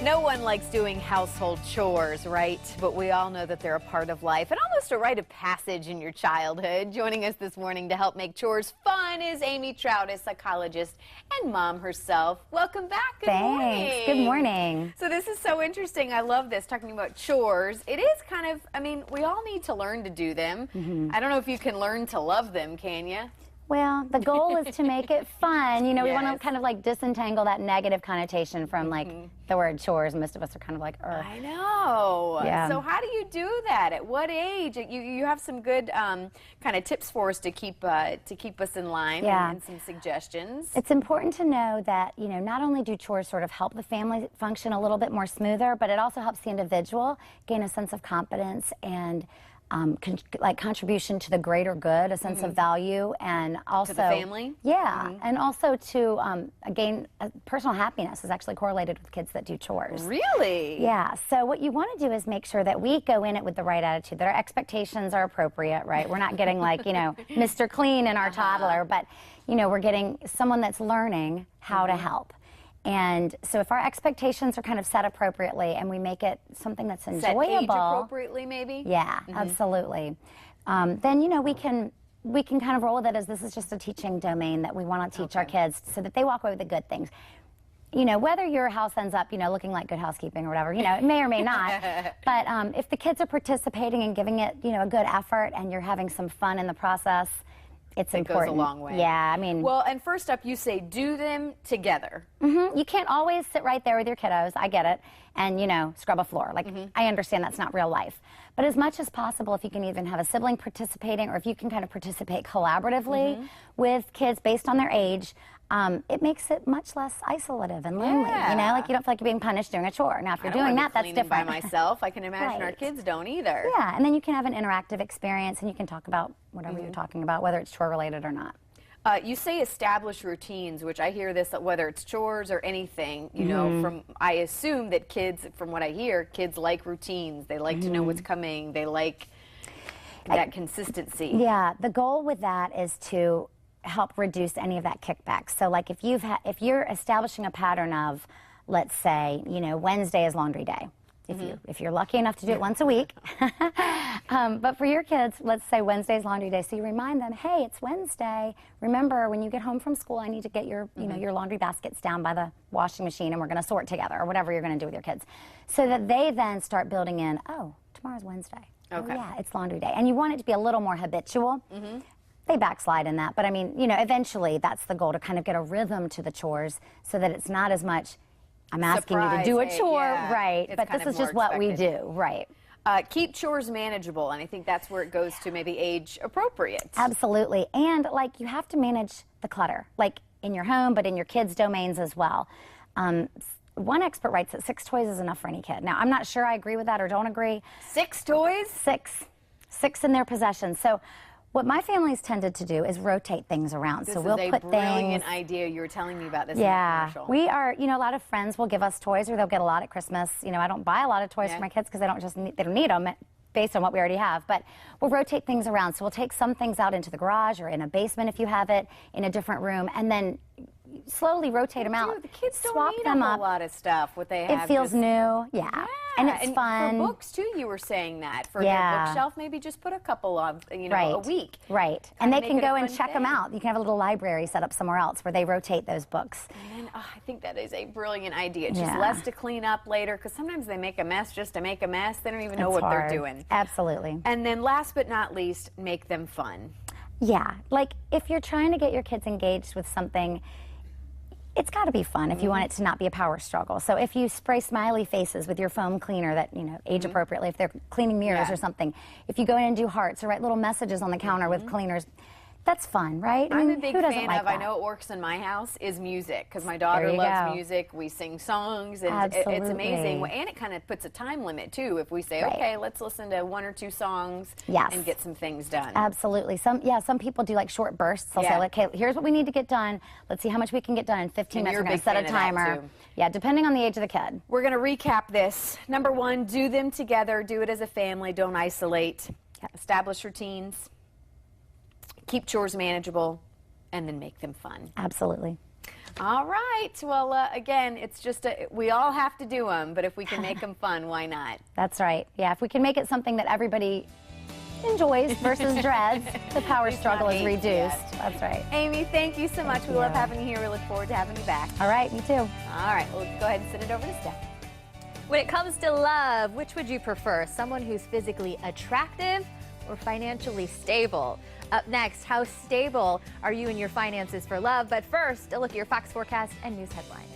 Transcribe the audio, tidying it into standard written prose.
No one likes doing household chores, right? But we all know that they're a part of life and almost a rite of passage in your childhood. Joining us this morning to help make chores fun is Amy Trout, a psychologist and mom herself. Welcome back. Good morning. Thanks. Good morning. So this is so interesting. I love this, talking about chores. It is kind of, I mean, we all need to learn to do them. I don't know if you can learn to love them, can you? Well, the goal is to make it fun. You know, we want Yes. to kind of like disentangle that negative connotation from like the word chores. Most of us are kind of like, I know. Yeah. So how do you do that? At what age? You have some good kind of tips for us to keep us in line, Yeah. and some suggestions. It's important to know that, you know, not only do chores sort of help the family function a little bit more smoother, but it also helps the individual gain a sense of competence and contribution to the greater good, a sense of value, and also To the family? Yeah, and also to gain personal happiness is actually correlated with kids that do chores. Really? Yeah, so what you want to do is make sure that we go in it with the right attitude, that our expectations are appropriate, right? We're not getting like, you know, Mr. Clean in our toddler, but, you know, we're getting someone that's learning how to help. And so if our expectations are kind of set appropriately and we make it something that's enjoyable. Set age appropriately, maybe? Yeah, absolutely. Then, you know, we can kind of roll with it as this is just a teaching domain that we want to teach our kids so that they walk away with the good things. You know, whether your house ends up, you know, looking like Good Housekeeping or whatever, you know, it may or may not. But if the kids are participating and giving it, you know, a good effort and you're having some fun in the process, it's important. It goes a long way. Yeah, I mean. Well, and first up, you say do them together. You can't always sit right there with your kiddos, I get it, and, you know, scrub a floor. Like, I understand that's not real life. But as much as possible, if you can even have a sibling participating or if you can kind of participate collaboratively with kids based on their age, it makes it much less isolative and lonely. Yeah. You know, like you don't feel like you're being punished doing a chore. Now, if you're doing that, that's different. By myself, I can imagine our Right. kids don't either. Yeah, and then you can have an interactive experience and you can talk about whatever you're talking about, whether it's chore related or not. You say establish routines, which I hear this, whether it's chores or anything, you know, I assume that kids, from what I hear, kids like routines. They like to know what's coming. They like that consistency. Yeah, the goal with that is to help reduce any of that kickback. So like if you're establishing a pattern of, let's say, you know, Wednesday is laundry day. If you're lucky enough to do it once a week. But for your kids, let's say Wednesday's laundry day. So you remind them, hey, it's Wednesday. Remember, when you get home from school, I need to get your, you know, your laundry baskets down by the washing machine and we're going to sort together, or whatever you're going to do with your kids. So that they then start building in, oh, tomorrow's Wednesday. Okay. Oh, yeah, it's laundry day. And you want it to be a little more habitual. They backslide in that. But I mean, you know, eventually that's the goal, to kind of get a rhythm to the chores so that it's not as much, I'm asking you to do a chore, right? It's But kind this of is just more what we expected. do, right? Keep chores manageable, and I think that's where it goes to maybe age appropriate. Absolutely. And like you have to manage the clutter, like in your home, but in your kids' domains as well. One expert writes that 6 toys is enough for any kid. Now, I'm not sure I agree with that or don't agree. 6 toys? Six in their possession. So what my family's tended to do is rotate things around. This so is we'll a put brilliant things. idea. You were telling me about this Yeah, in the commercial. we are, you know, a lot of friends will give us toys, or they'll get a lot at Christmas. You know, I don't buy a lot of toys Yeah. for my kids because they don't need them based on what we already have. But we'll rotate things around. So we'll take some things out into the garage or in a basement if you have it, in a different room, and then slowly rotate them out. Dude, the kids don't swap need them a up. lot of stuff. What they have It feels just, new, yeah. And it's fun. For books too, you were saying that. For Yeah. their bookshelf, maybe just put a couple of, you know, a week. Right. And they make can it a go and fun check them thing. out. You can have a little library set up somewhere else where they rotate those books. And then, I think that is a brilliant idea. Just Yeah. less to clean up later, because sometimes they make a mess just to make a mess. They don't even know It's what hard. they're doing. Absolutely. And then last but not least, make them fun. Yeah, like if you're trying to get your kids engaged with something, it's got to be fun if you want it to not be a power struggle. So if you spray smiley faces with your foam cleaner that, you know, age appropriately, if they're cleaning mirrors Yeah. or something, if you go in and do hearts or write little messages on the counter with cleaners, that's fun, right? I'm mean, a big who doesn't fan like of, that? I know it works in my house, is music, because my daughter you loves go. music. We sing songs, and it's amazing. Absolutely. And it kind of puts a time limit, too, if we say, Right. okay, let's listen to 1 or 2 songs Yes. and get some things done. Absolutely. Some people do like short bursts. They'll Yeah. say, okay, here's what we need to get done. Let's see how much we can get done in 15 And minutes. you're We're a going big to set a fan of that, timer. too. Yeah, depending on the age of the kid. We're going to recap this. Number 1, do them together. Do it as a family. Don't isolate. Establish routines. Keep chores manageable. And then make them fun. Absolutely. All right. Well, again, it's just we all have to do them, but if we can make them fun, why not? That's right. Yeah, if we can make it something that everybody enjoys versus dreads, the power struggle is reduced. Yes. That's right. Amy, thank you so much. We love having you here. We look forward to having you back. All right, me too. All right. Well, let's go ahead and send it over to Steph. When it comes to love, which would you prefer? Someone who's physically attractive or financially stable? Up next, how stable are you in your finances for love? But first, a look at your Fox forecast and news headlines.